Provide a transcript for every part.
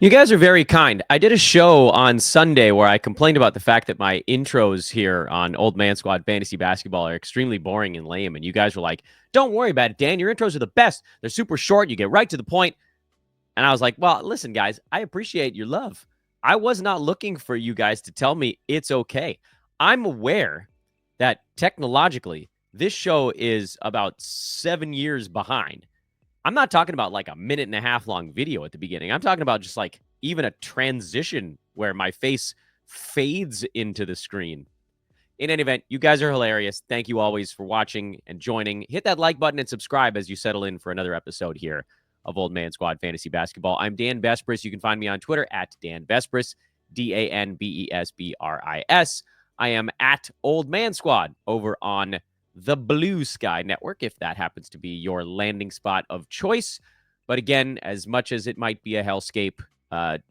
You guys are very kind. I did a show on Sunday where I complained about the fact that my intros here on Old Man Squad Fantasy Basketball are extremely boring and lame. And you guys were like, don't worry about it, Dan. Your intros are the best. They're super short. You get right to the point. And I was like, well, listen, guys, I appreciate your love. I was not looking for you guys to tell me it's okay. I'm aware that technologically, this show is about 7 years behind. I'm not talking about like a minute and a half long video at the beginning. I'm talking about just like even a transition where my face fades into the screen. In any event, you guys are hilarious. Thank you always for watching and joining. Hit that like button and subscribe as you settle in for another episode here of Old Man Squad Fantasy Basketball. I'm Dan Besbris. You can find me on Twitter at Dan Besbris, DanBesbris. I am at Old Man Squad over on the Blue Sky Network, if that happens to be your landing spot of choice. But again, as much as it might be a hellscape,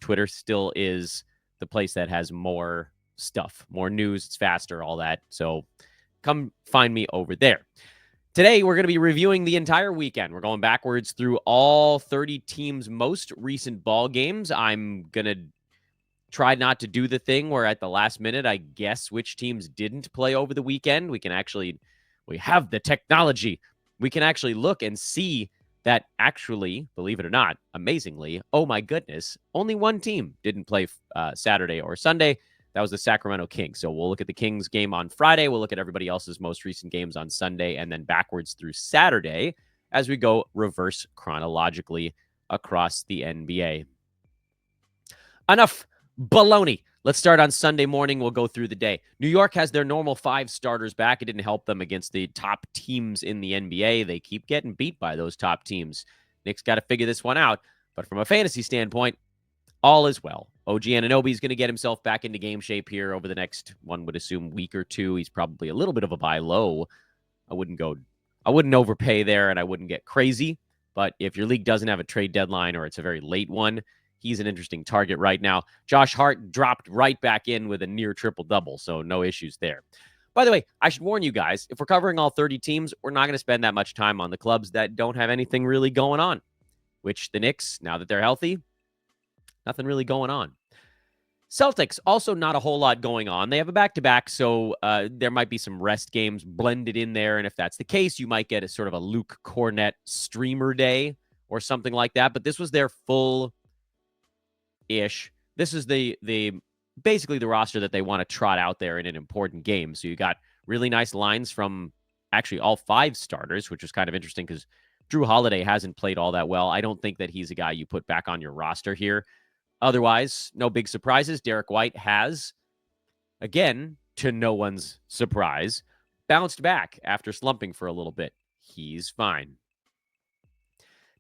Twitter still is the place that has more stuff, more news. It's faster, all that. So come find me over there. Today, we're going to be reviewing the entire weekend. We're going backwards through all 30 teams' most recent ball games. I'm going to try not to do the thing where at the last minute, I guess which teams didn't play over the weekend. We have the technology. We can actually look and see that actually, believe it or not, amazingly, oh my goodness, only one team didn't play Saturday or Sunday. That was the Sacramento Kings. So we'll look at the Kings game on Friday. We'll look at everybody else's most recent games on Sunday and then backwards through Saturday as we go reverse chronologically across the NBA. Enough baloney. Let's start on Sunday morning. We'll go through the day. New York has their normal 5 starters back. It didn't help them against the top teams in the NBA. They keep getting beat by those top teams. Knicks got to figure this one out. But from a fantasy standpoint, all is well. OG Anunoby is going to get himself back into game shape here over the next, one would assume, week or two. He's probably a little bit of a buy low. I wouldn't overpay there, and I wouldn't get crazy. But if your league doesn't have a trade deadline or it's a very late one, he's an interesting target right now. Josh Hart dropped right back in with a near triple-double, so no issues there. By the way, I should warn you guys, if we're covering all 30 teams, we're not going to spend that much time on the clubs that don't have anything really going on, which the Knicks, now that they're healthy, nothing really going on. Celtics, also not a whole lot going on. They have a back-to-back, so there might be some rest games blended in there, and if that's the case, you might get a sort of a Luke Cornett streamer day or something like that, but this was their full-ish. This is the basically the roster that they want to trot out there in an important game. So you got really nice lines from actually all 5 starters, which was kind of interesting because Drew Holiday hasn't played all that well. I don't think that he's a guy you put back on your roster here. Otherwise, no big surprises. Derek White has, again, to no one's surprise, bounced back after slumping for a little bit. He's fine.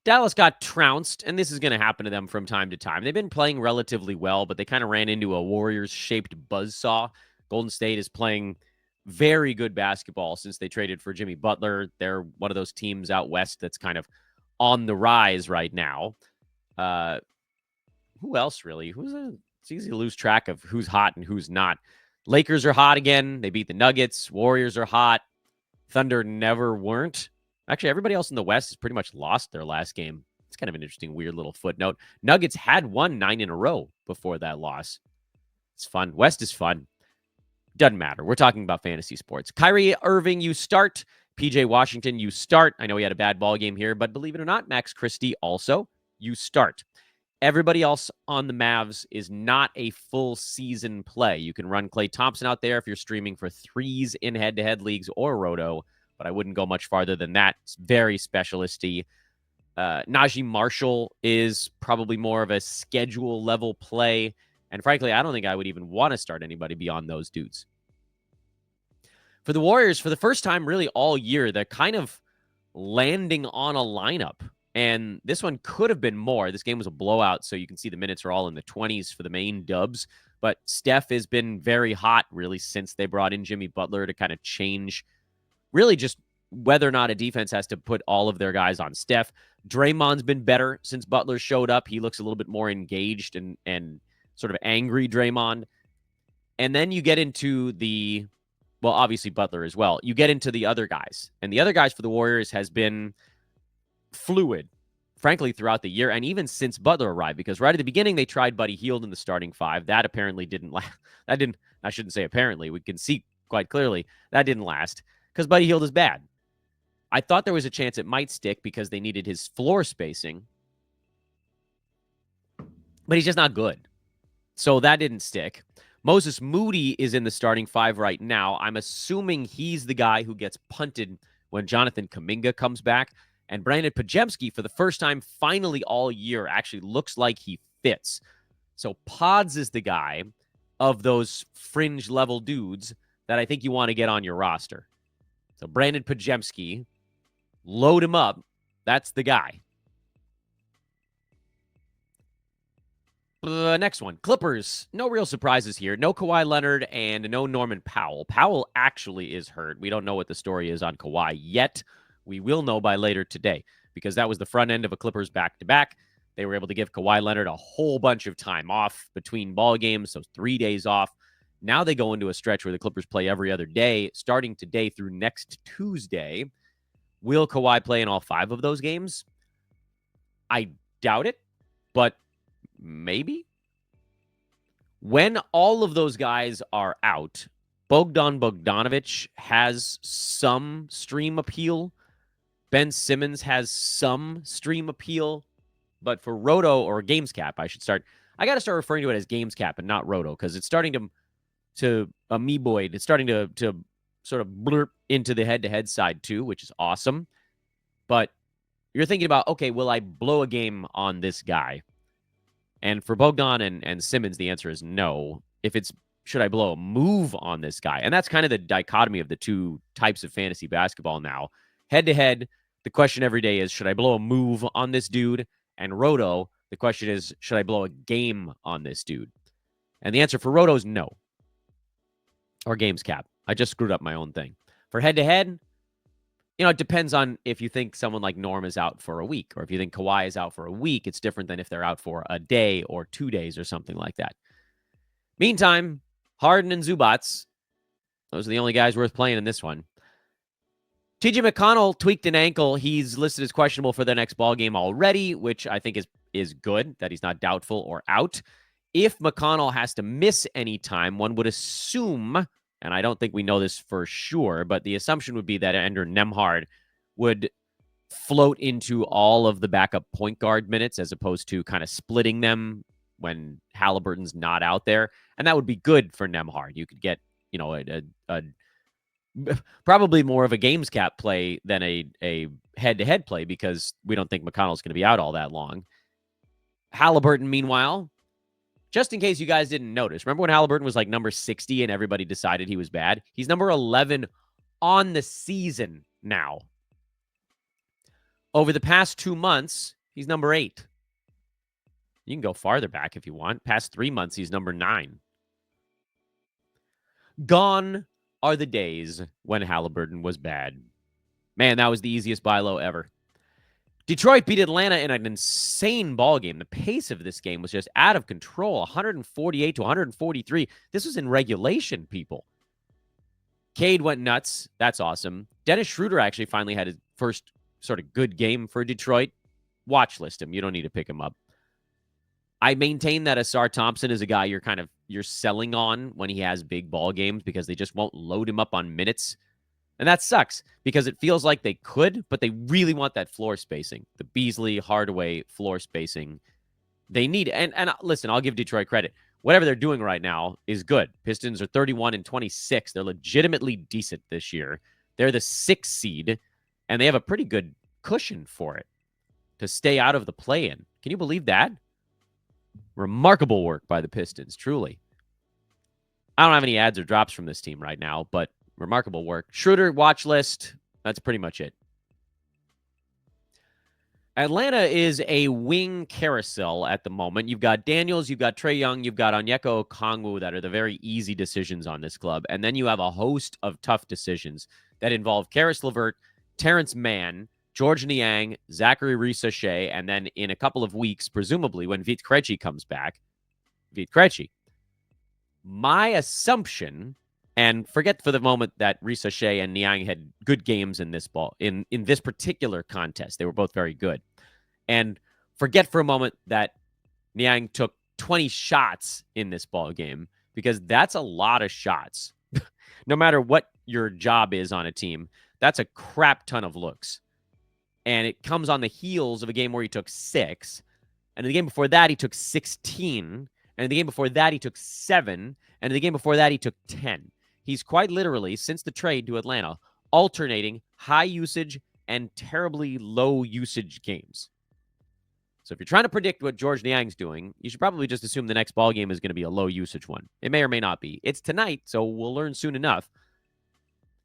Dallas got trounced, and this is going to happen to them from time to time. They've been playing relatively well, but they kind of ran into a Warriors-shaped buzzsaw. Golden State is playing very good basketball since they traded for Jimmy Butler. They're one of those teams out west that's kind of on the rise right now. Who else really? It's easy to lose track of who's hot and who's not. Lakers are hot again. They beat the Nuggets. Warriors are hot. Thunder never weren't. Actually, everybody else in the West has pretty much lost their last game. It's kind of an interesting, weird little footnote. Nuggets had won 9 in a row before that loss. It's fun. West is fun. Doesn't matter. We're talking about fantasy sports. Kyrie Irving, you start. PJ Washington, you start. I know he had a bad ball game here, but believe it or not, Max Christie also, you start. Everybody else on the Mavs is not a full season play. You can run Klay Thompson out there if you're streaming for threes in head-to-head leagues or Roto, but I wouldn't go much farther than that. It's very specialisty. Najee Marshall is probably more of a schedule level play. And frankly, I don't think I would even want to start anybody beyond those dudes. For the Warriors, for the first time really all year, they're kind of landing on a lineup. And this one could have been more. This game was a blowout, so you can see the minutes are all in the 20s for the main dubs. But Steph has been very hot, really, since they brought in Jimmy Butler to kind of change, really just whether or not a defense has to put all of their guys on Steph. Draymond's been better since Butler showed up. He looks a little bit more engaged and sort of angry Draymond. And then you get into obviously Butler as well. You get into the other guys. And the other guys for the Warriors has been fluid frankly, throughout the year, and even since Butler arrived, because right at the beginning, they tried Buddy Hield in the starting five. That apparently didn't last. That didn't, I shouldn't say apparently. We can see quite clearly that didn't last because Buddy Hield is bad. I thought there was a chance it might stick because they needed his floor spacing, but he's just not good. So that didn't stick. Moses Moody is in the starting five right now. I'm assuming he's the guy who gets punted when Jonathan Kuminga comes back. And Brandon Podziemski, for the first time finally all year, actually looks like he fits. So Pods is the guy of those fringe level dudes that I think you want to get on your roster. So Brandon Podziemski, load him up. That's the guy. The next one, Clippers. No real surprises here. No Kawhi Leonard and no Norman Powell. Powell actually is hurt. We don't know what the story is on Kawhi yet. We will know by later today because that was the front end of a Clippers back-to-back. They were able to give Kawhi Leonard a whole bunch of time off between ball games, so 3 days off. Now they go into a stretch where the Clippers play every other day, starting today through next Tuesday. Will Kawhi play in all 5 of those games? I doubt it, but maybe. When all of those guys are out, Bogdan Bogdanovic has some stream appeal. Ben Simmons has some stream appeal. But for Roto or Games Cap, I got to start referring to it as Games Cap and not Roto because it's starting to amoeboid. It's starting to sort of blurp into the head-to-head side too, which is awesome. But you're thinking about, okay, will I blow a game on this guy? And for Bogdan and Simmons, the answer is no. If it's, should I blow a move on this guy? And that's kind of the dichotomy of the two types of fantasy basketball now. Head-to-head, the question every day is, should I blow a move on this dude? And Roto, the question is, should I blow a game on this dude? And the answer for Roto is no. Or Games Cap. I just screwed up my own thing. For head-to-head, it depends on if you think someone like Norm is out for a week, or if you think Kawhi is out for a week. It's different than if they're out for a day or 2 days or something like that. Meantime, Harden and Zubats, those are the only guys worth playing in this one. TJ McConnell tweaked an ankle. He's listed as questionable for the next ball game already, which I think is good, that he's not doubtful or out. If McConnell has to miss any time, one would assume, and I don't think we know this for sure, but the assumption would be that Andrew Nembhard would float into all of the backup point guard minutes as opposed to kind of splitting them when Halliburton's not out there. And that would be good for Nembhard. You could get, a probably more of a Games Cap play than a head-to-head play because we don't think McConnell's going to be out all that long. Halliburton, meanwhile, just in case you guys didn't notice, remember when Halliburton was like number 60 and everybody decided he was bad? He's number 11 on the season now. Over the past 2 months, he's number 8. You can go farther back if you want. Past 3 months, he's number 9. Gone are the days when Halliburton was bad. Man, that was the easiest buy low ever. Detroit beat Atlanta in an insane ball game. The pace of this game was just out of control, 148 to 143. This was in regulation, people. Cade went nuts. That's awesome. Dennis Schroeder actually finally had his first sort of good game for Detroit. Watch list him. You don't need to pick him up. I maintain that Asar Thompson is a guy you're selling on when he has big ball games because they just won't load him up on minutes. And that sucks because it feels like they could, but they really want that floor spacing. The Beasley, Hardaway floor spacing. They need, and listen, I'll give Detroit credit. Whatever they're doing right now is good. Pistons are 31-26. They're legitimately decent this year. They're the 6th seed, and they have a pretty good cushion for it to stay out of the play-in. Can you believe that? Remarkable work by the Pistons, truly. I don't have any ads or drops from this team right now, but remarkable work. Schroeder, watch list. That's pretty much it. Atlanta is a wing carousel at the moment. You've got Daniels, you've got Trae Young, you've got Onyeka Okongwu that are the very easy decisions on this club. And then you have a host of tough decisions that involve Karis LeVert, Terrence Mann, George Niang, Zachary Reese-Shea, and then in a couple of weeks, presumably when Vit Krejci comes back, Vit Krejci. My assumption, and forget for the moment that Reese-Shea and Niang had good games in this this particular contest. They were both very good. And forget for a moment that Niang took 20 shots in this ball game, because that's a lot of shots. No matter what your job is on a team, that's a crap ton of looks. And it comes on the heels of a game where he took 6. And in the game before that, he took 16. And in the game before that, he took 7. And in the game before that, he took 10. He's quite literally, since the trade to Atlanta, alternating high usage and terribly low usage games. So if you're trying to predict what George Niang's doing, you should probably just assume the next ball game is going to be a low usage one. It may or may not be. It's tonight, so we'll learn soon enough.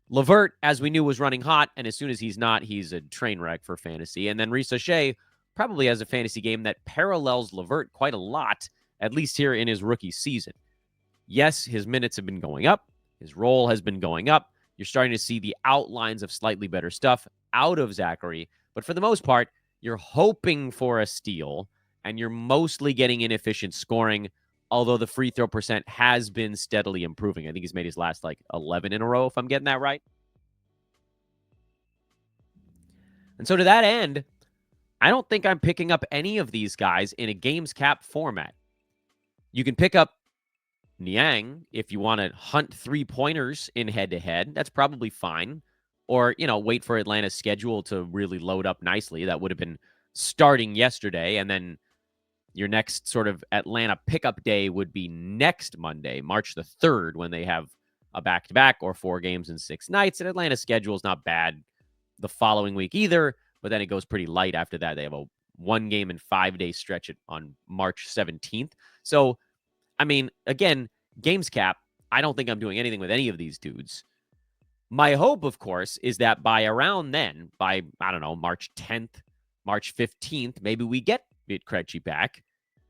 LeVert, as we knew, was running hot, and as soon as he's not, he's a train wreck for fantasy. And then Risa Shea probably has a fantasy game that parallels LeVert quite a lot, at least here in his rookie season. Yes, his minutes have been going up. His role has been going up. You're starting to see the outlines of slightly better stuff out of Zachary. But for the most part, you're hoping for a steal, and you're mostly getting inefficient scoring, although the free throw percent has been steadily improving. I think he's made his last 11 in a row, if I'm getting that right. And so to that end, I don't think I'm picking up any of these guys in a games cap format. You can pick up Niang if you want to hunt 3-pointers in head-to-head. That's probably fine. Or, wait for Atlanta's schedule to really load up nicely. That would have been starting yesterday. And then your next sort of Atlanta pickup day would be next Monday, March the 3rd, when they have a back-to-back or 4 games in 6 nights. And Atlanta's schedule is not bad the following week either, but then it goes pretty light after that. They have a 1 game and 5-day stretch on March 17th. So, I mean, again, games cap, I don't think I'm doing anything with any of these dudes. My hope, of course, is that by around then, by, I don't know, March 10th, March 15th, maybe we get Krejci back.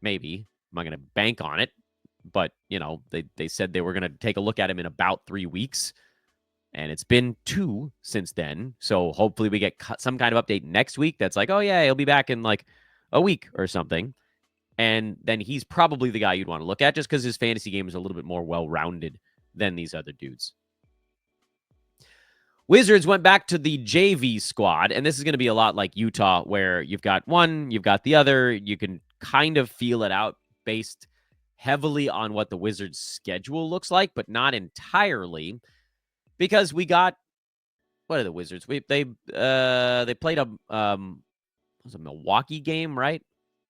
Maybe. I'm not going to bank on it. But, they said they were going to take a look at him in about 3 weeks. And it's been 2 since then. So hopefully we get some kind of update next week that's like, oh, yeah, he'll be back in a week or something. And then he's probably the guy you'd want to look at just because his fantasy game is a little bit more well-rounded than these other dudes. Wizards went back to the JV squad, and this is going to be a lot like Utah, where you've got one, you've got the other. You can kind of feel it out based heavily on what the Wizards' schedule looks like, but not entirely, because we got, what are the Wizards? They played a was a Milwaukee game, right?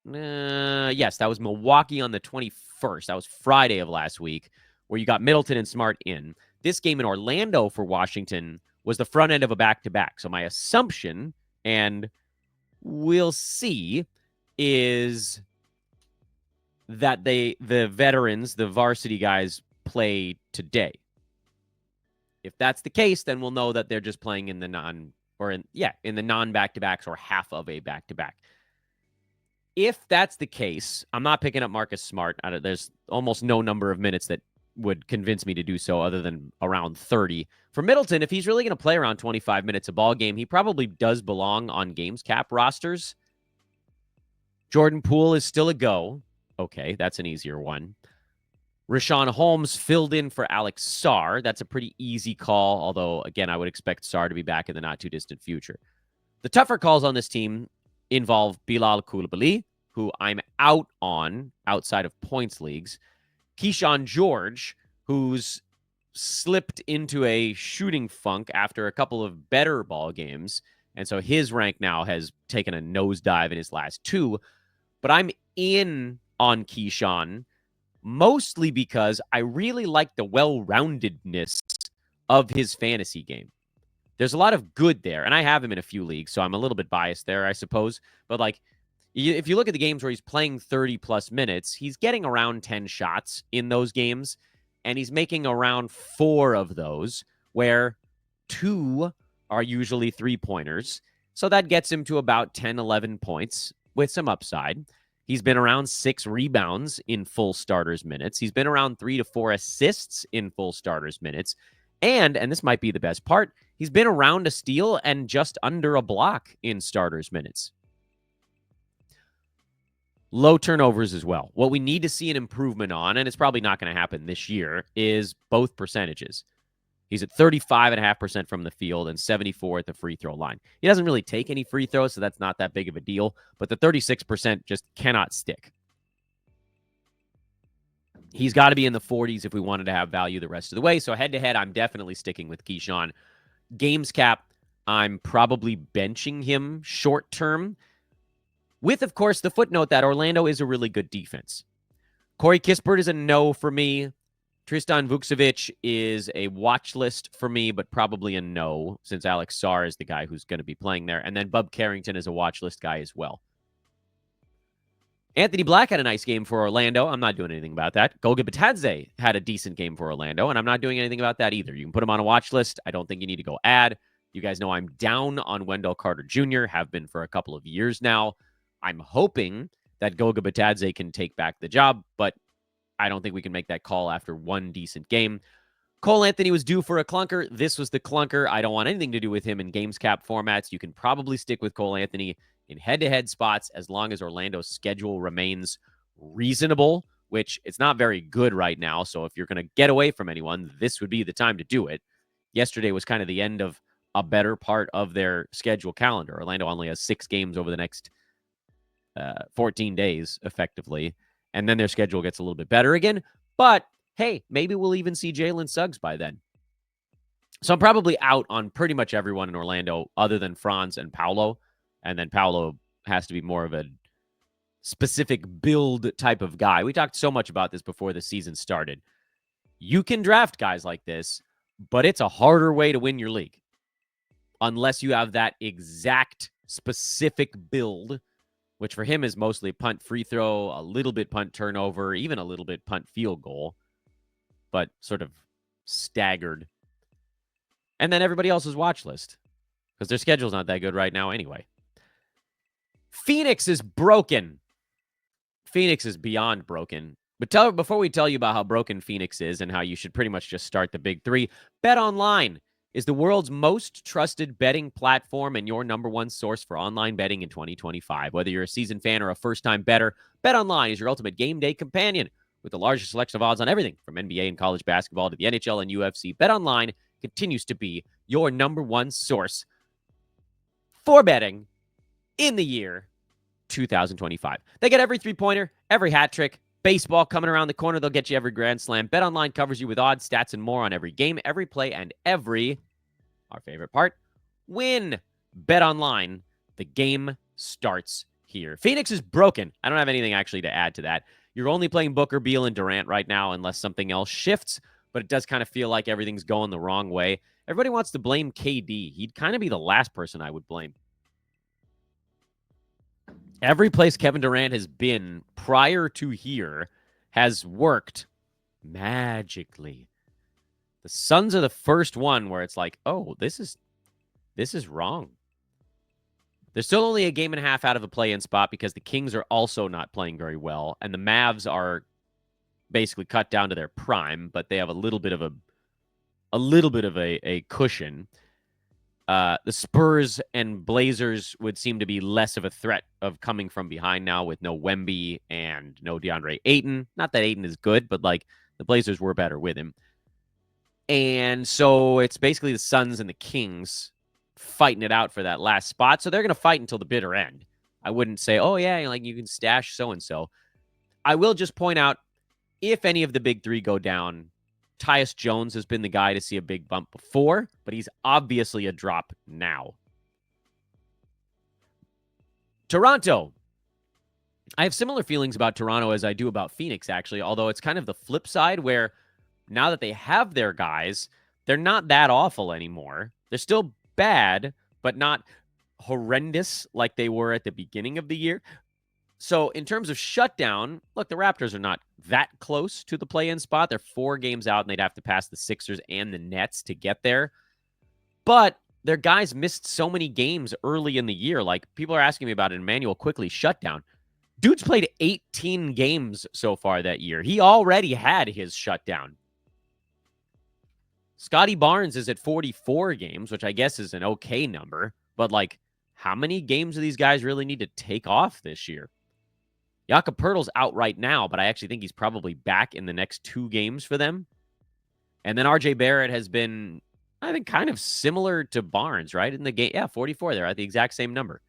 Yes, that was Milwaukee on the 21st. That was Friday of last week, where you got Middleton and Smart in. This game in Orlando for Washington was the front end of a back-to-back. So my assumption, and we'll see, is that the veterans, the varsity guys, play today. If that's the case, then we'll know that they're just playing in the non-back-to-backs or half of a back-to-back. If that's the case, I'm not picking up Marcus Smart. There's almost no number of minutes that would convince me to do so other than around 30. For Middleton, if he's really going to play around 25 minutes a ball game, he probably does belong on games cap rosters. Jordan Poole is still a go. Okay, that's an easier one. Rashawn Holmes filled in for Alex Sarr. That's a pretty easy call, although, again, I would expect Sarr to be back in the not-too-distant future. The tougher calls on this team involve Bilal Coulibaly, who I'm out on outside of points leagues. Keyshawn George, who's slipped into a shooting funk after a couple of better ball games. And so his rank now has taken a nosedive in his last 2. But I'm in on Keyshawn mostly because I really like the well-roundedness of his fantasy game. There's a lot of good there, and I have him in a few leagues, so I'm a little bit biased there, I suppose. But if you look at the games where he's playing 30-plus minutes, he's getting around 10 shots in those games, and he's making around 4 of those, where 2 are usually 3-pointers. So that gets him to about 10, 11 points with some upside. He's been around 6 rebounds in full starters minutes. He's been around 3 to 4 assists in full starters minutes. And this might be the best part, he's been around a steal and just under a block in starters minutes. Low turnovers as well. What we need to see an improvement on, and it's probably not going to happen this year, is both percentages. He's at 35.5% from the field and 74 at the free throw line. He doesn't really take any free throws, so that's not that big of a deal. But the 36% just cannot stick. He's got to be in the 40s if we wanted to have value the rest of the way. So head-to-head, I'm definitely sticking with Keyshawn. Games cap, I'm probably benching him short term with, of course, the footnote that Orlando is a really good defense. Corey Kispert is a no for me. Tristan Vukcevic is a watch list for me, but probably a no, since Alex Sarr is the guy who's going to be playing there. And then Bub Carrington is a watch list guy as well. Anthony Black had a nice game for Orlando. I'm not doing anything about that. Goga Bitadze had a decent game for Orlando, and I'm not doing anything about that either. You can put him on a watch list. I don't think you need to go add. You guys know I'm down on Wendell Carter Jr., have been for a couple of years now. I'm hoping that Goga Bitadze can take back the job, but I don't think we can make that call after one decent game. Cole Anthony was due for a clunker. This was the clunker. I don't want anything to do with him in games cap formats. You can probably stick with Cole Anthony in head-to-head spots as long as Orlando's schedule remains reasonable, which it's not very good right now. So if you're going to get away from anyone, this would be the time to do it. Yesterday was kind of the end of a better part of their schedule calendar. Orlando only has 6 games over the next 14 days, effectively. And then their schedule gets a little bit better again. But, hey, maybe we'll even see Jalen Suggs by then. So I'm probably out on pretty much everyone in Orlando other than Franz and Paolo. And then Paolo has to be more of a specific build type of guy. We talked so much about this before the season started. You can draft guys like this, but it's a harder way to win your league. Unless you have that exact specific build, which for him is mostly punt free throw, a little bit punt turnover, even a little bit punt field goal, but sort of staggered. And then everybody else's watch list, because their schedule's not that good right now anyway. Phoenix is broken. Phoenix is beyond broken. But before we tell you about how broken Phoenix is and how you should pretty much just start the big three, BetOnline is the world's most trusted betting platform and your number one source for online betting in 2025. Whether you're a seasoned fan or a first-time bettor, BetOnline is your ultimate game day companion. With the largest selection of odds on everything from NBA and college basketball to the NHL and UFC, BetOnline continues to be your number one source for betting in the year 2025. They get every three-pointer, every hat trick, baseball coming around the corner. They'll get you every grand slam. BetOnline covers you with odds, stats, and more on every game, every play, and every, our favorite part, win. BetOnline, the game starts here. Phoenix is broken. I don't have anything actually to add to that. You're only playing Booker, Beal, and Durant right now unless something else shifts, but it does kind of feel like everything's going the wrong way. Everybody wants to blame KD. He'd kind of be the last person I would blame. Every place Kevin Durant has been prior to here has worked magically. The Suns are the first one where it's like, oh, this is wrong. They're still only a game and a half out of a play-in spot because the Kings are also not playing very well, and the Mavs are basically cut down to their prime, but they have a little bit of a cushion. The Spurs and Blazers would seem to be less of a threat of coming from behind now with no Wemby and no DeAndre Ayton. Not that Ayton is good, but like the Blazers were better with him. And so it's basically the Suns and the Kings fighting it out for that last spot. So they're going to fight until the bitter end. I wouldn't say, oh, yeah, like you can stash so-and-so. I will just point out, if any of the big three go down, Tyus Jones has been the guy to see a big bump before, but he's obviously a drop now. Toronto. I have similar feelings about Toronto as I do about Phoenix, actually, although it's kind of the flip side where now that they have their guys, they're not that awful anymore. They're still bad, but not horrendous like they were at the beginning of the year. So in terms of shutdown, look, the Raptors are not that close to the play-in spot. They're 4 games out, and they'd have to pass the Sixers and the Nets to get there. But their guys missed so many games early in the year. Like, people are asking me about an Emmanuel Quickly shutdown. Dude's played 18 games so far that year. He already had his shutdown. Scotty Barnes is at 44 games, which I guess is an okay number. But, like, how many games do these guys really need to take off this year? Jakob Poeltl's out right now, but I actually think he's probably back in the next 2 games for them. And then RJ Barrett has been, I think, kind of similar to Barnes, right? In the game. Yeah, 44 there at the exact same number.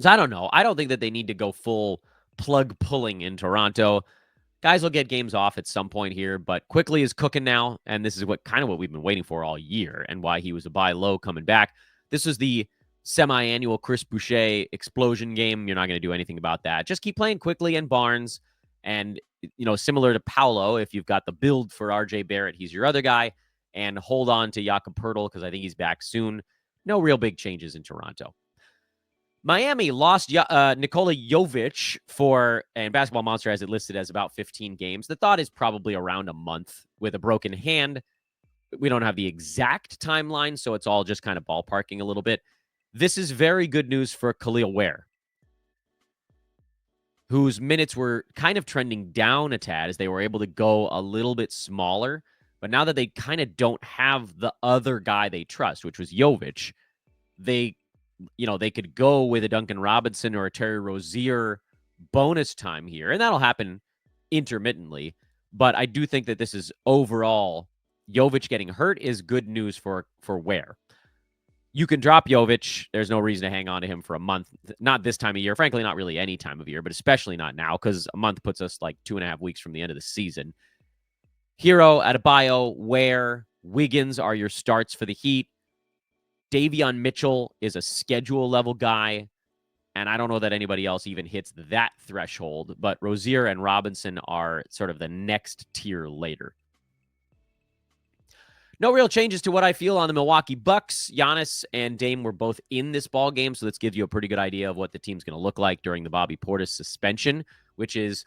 So I don't know. I don't think that they need to go full plug pulling in Toronto. Guys will get games off at some point here, but Quickly is cooking now, and this is what we've been waiting for all year, and why he was a buy low coming back. This was the semi-annual Chris Boucher explosion game. You're not going to do anything about that. Just keep playing Quickly and Barnes, and similar to Paolo, if you've got the build for RJ Barrett, he's your other guy, and hold on to Jakob Poeltl because I think he's back soon. No real big changes in Toronto. Miami lost Nikola Jovic and Basketball Monster has it listed as about 15 games. The thought is probably around a month with a broken hand. We don't have the exact timeline, so it's all just kind of ballparking a little bit. This is very good news for Khalil Ware, whose minutes were kind of trending down a tad as they were able to go a little bit smaller. But now that they kind of don't have the other guy they trust, which was Jovic, they could go with a Duncan Robinson or a Terry Rozier bonus time here, and that'll happen intermittently. But I do think that this is overall, Jovic getting hurt is good news for Ware. You can drop Jovic. There's no reason to hang on to him for a month. Not this time of year. Frankly, not really any time of year, but especially not now because a month puts us like 2.5 weeks from the end of the season. Hero, Adebayo, Ware, Wiggins are your starts for the Heat. Davion Mitchell is a schedule level guy, and I don't know that anybody else even hits that threshold, but Rozier and Robinson are sort of the next tier later. No real changes to what I feel on the Milwaukee Bucks. Giannis and Dame were both in this ball game, so this gives you a pretty good idea of what the team's going to look like during the Bobby Portis suspension, which is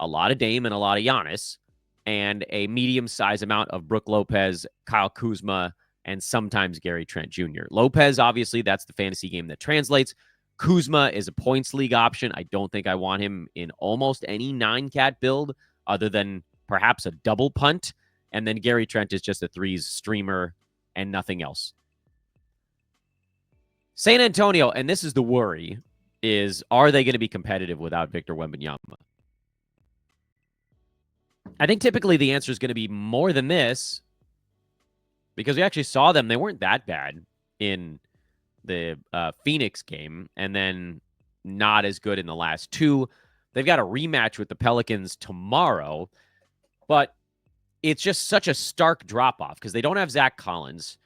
a lot of Dame and a lot of Giannis, and a medium-sized amount of Brook Lopez, Kyle Kuzma, and sometimes Gary Trent Jr. Lopez, obviously, that's the fantasy game that translates. Kuzma is a points league option. I don't think I want him in almost any 9-cat build other than perhaps a double punt. And then Gary Trent is just a threes streamer and nothing else. San Antonio, and this is the worry, is are they going to be competitive without Victor Wembanyama? I think typically the answer is going to be more than this, because we actually saw them. They weren't that bad in the Phoenix game, and then not as good in the last two. They've got a rematch with the Pelicans tomorrow, but it's just such a stark drop-off because they don't have Zach Collins.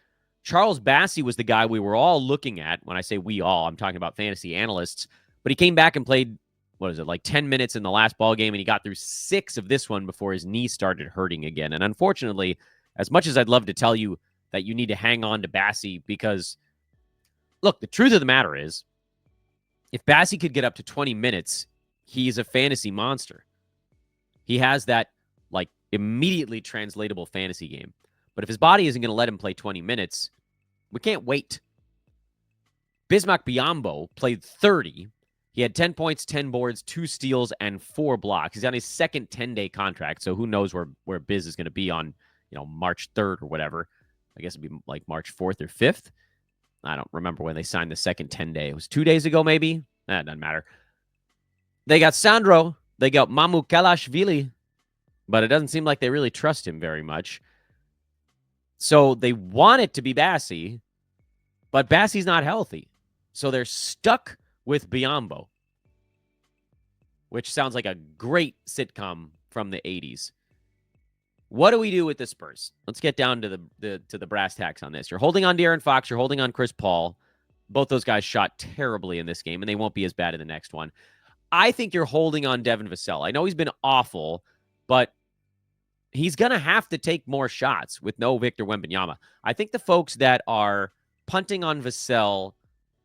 Charles Bassey was the guy we were all looking at. When I say we all, I'm talking about fantasy analysts. But he came back and played, 10 minutes in the last ball game, and he got through 6 of this one before his knee started hurting again. And unfortunately, as much as I'd love to tell you that you need to hang on to Bassey, because, look, the truth of the matter is, if Bassey could get up to 20 minutes, he's a fantasy monster. He has that, immediately translatable fantasy game. But if his body isn't going to let him play 20 minutes, we can't wait. Bismack Biyombo played 30. He had 10 points, 10 boards, 2 steals, and 4 blocks. He's on his second 10-day contract, so who knows where Biz is going to be on, March 3rd or whatever. I guess it'd be like March 4th or 5th. I don't remember when they signed the second 10-day. It was 2 days ago, maybe? That doesn't matter. They got Sandro. They got Mamu Kalashvili. But it doesn't seem like they really trust him very much. So they want it to be Bassey, but Bassey's not healthy. So they're stuck with Biyombo, which sounds like a great sitcom from the 80s. What do we do with the Spurs? Let's get down to the brass tacks on this. You're holding on De'Aaron Fox. You're holding on Chris Paul. Both those guys shot terribly in this game, and they won't be as bad in the next one. I think you're holding on Devin Vassell. I know he's been awful, but he's going to have to take more shots with no Victor Wembanyama. I think the folks that are punting on Vassell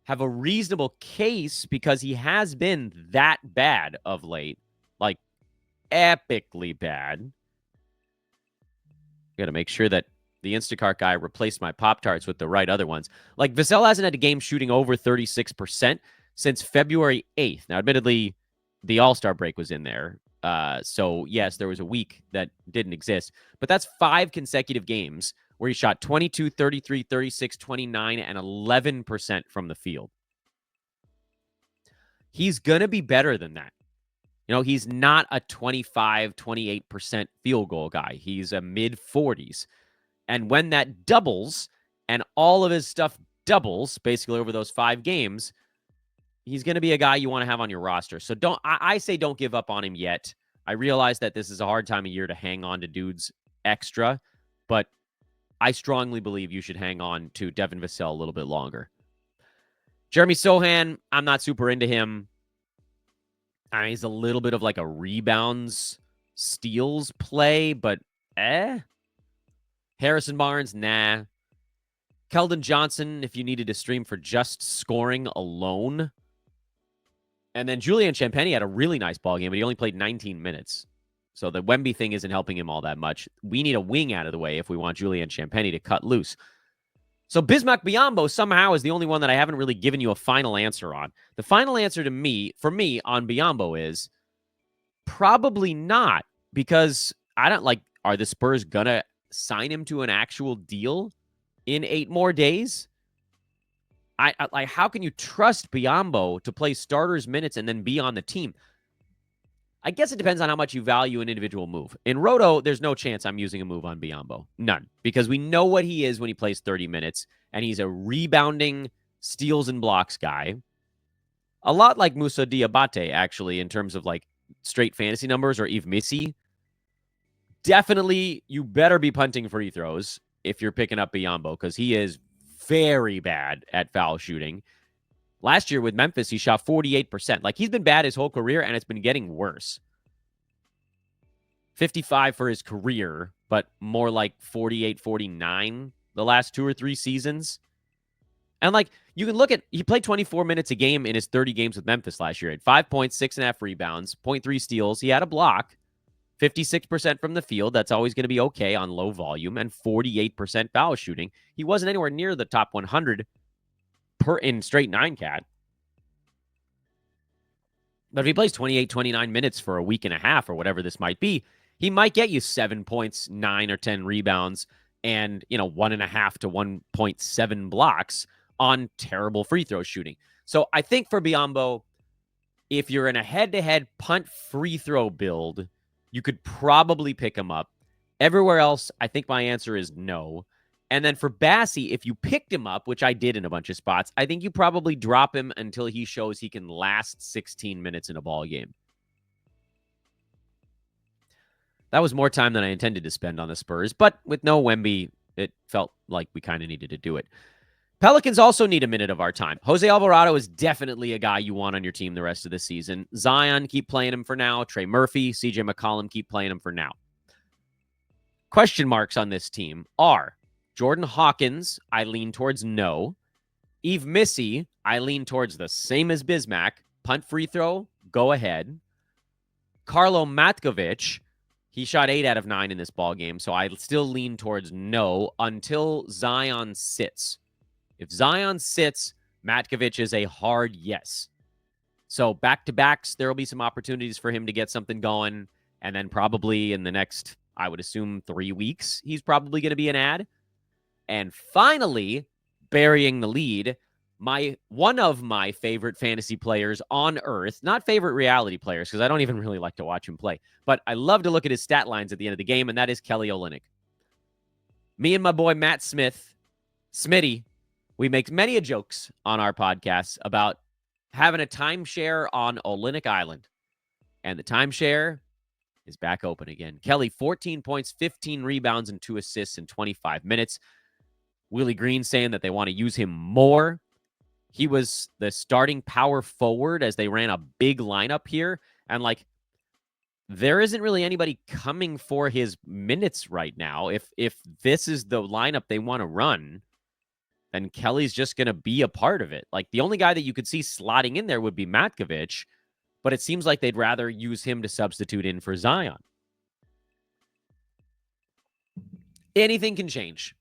have a reasonable case because he has been that bad of late, epically bad. Got to make sure that the Instacart guy replaced my Pop-Tarts with the right other ones. Vassell hasn't had a game shooting over 36% since February 8th. Now, admittedly, the All-Star break was in there. So, yes, there was a week that didn't exist. But that's 5 consecutive games where he shot 22, 33, 36, 29, and 11% from the field. He's going to be better than that. He's not a 25, 28% field goal guy. He's a mid 40s. And when that doubles and all of his stuff doubles basically over those 5 games, he's going to be a guy you want to have on your roster. So I say don't give up on him yet. I realize that this is a hard time of year to hang on to dudes extra, but I strongly believe you should hang on to Devin Vassell a little bit longer. Jeremy Sohan, I'm not super into him. He's a little bit of like a rebounds, steals play, but Harrison Barnes, nah. Keldon Johnson, if you needed to stream for just scoring alone. And then Julian Champagny had a really nice ball game, but he only played 19 minutes. So the Wemby thing isn't helping him all that much. We need a wing out of the way if we want Julian Champagny to cut loose. So Bismack Biyombo somehow is the only one that I haven't really given you a final answer on. The final answer for me on Biyombo is probably not, because I don't are the Spurs going to sign him to an actual deal in 8 more days? I how can you trust Biyombo to play starters minutes and then be on the team? I guess it depends on how much you value an individual move. In Roto, there's no chance I'm using a move on Biyombo. None. Because we know what he is when he plays 30 minutes, and he's a rebounding steals and blocks guy. A lot like Moussa Diabate, actually, in terms of straight fantasy numbers, or Yves Missy. Definitely, you better be punting free throws if you're picking up Biyombo, because he is very bad at foul shooting. Last year with Memphis, he shot 48%. He's been bad his whole career, and it's been getting worse. 55 for his career, but more like 48, 49 the last 2 or 3 seasons. And you can look at, he played 24 minutes a game in his 30 games with Memphis last year. He had 5 points, 6.5 rebounds, 0.3 steals. He had a block, 56% from the field. That's always going to be okay on low volume, and 48% foul shooting. He wasn't anywhere near the top 100 in straight 9 cat. But if he plays 28, 29 minutes for a week and a half or whatever this might be, he might get you 7 points, 9 or 10 rebounds, and 1.5 to 1.7 blocks on terrible free throw shooting. So I think for Biyombo, if you're in a head-to-head punt free throw build, you could probably pick him up. Everywhere else, I think my answer is no. And then for Bassey, if you picked him up, which I did in a bunch of spots, I think you probably drop him until he shows he can last 16 minutes in a ball game. That was more time than I intended to spend on the Spurs, but with no Wemby, it felt like we kind of needed to do it. Pelicans also need a minute of our time. Jose Alvarado is definitely a guy you want on your team the rest of the season. Zion, keep playing him for now. Trey Murphy, CJ McCollum, keep playing him for now. Question marks on this team are Jordan Hawkins, I lean towards no. Yves Missy, I lean towards the same as Bismack. Punt free throw, go ahead. Carlo Matkovic, he shot 8 out of 9 in this ball game, so I still lean towards no until Zion sits. If Zion sits, Matkovic is a hard yes. So back-to-backs, there will be some opportunities for him to get something going, and then probably in the next, I would assume, 3 weeks, he's probably going to be an ad. And finally, burying the lead, one of my favorite fantasy players on earth, not favorite reality players, because I don't even really like to watch him play, but I love to look at his stat lines at the end of the game, and that is Kelly Olynyk. Me and my boy Matt Smith, Smitty, we make many a jokes on our podcasts about having a timeshare on Olynyk Island. And the timeshare is back open again. Kelly, 14 points, 15 rebounds, and 2 assists in 25 minutes. Willie Green saying that they want to use him more. He was the starting power forward as they ran a big lineup here. And there isn't really anybody coming for his minutes right now. If this is the lineup they want to run, then Kelly's just going to be a part of it. The only guy that you could see slotting in there would be Matkovic, but it seems like they'd rather use him to substitute in for Zion. Anything can change.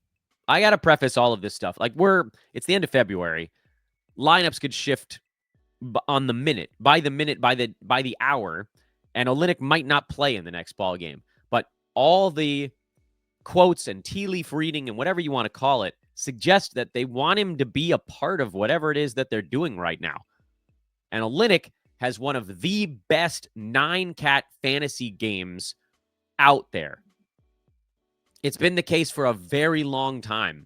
I got to preface all of this stuff. It's the end of February. Lineups could shift on the minute, by the hour, and Olynyk might not play in the next ball game. But all the quotes and tea leaf reading and whatever you want to call it suggest that they want him to be a part of whatever it is that they're doing right now. And Olynyk has one of the best 9-cat fantasy games out there. It's been the case for a very long time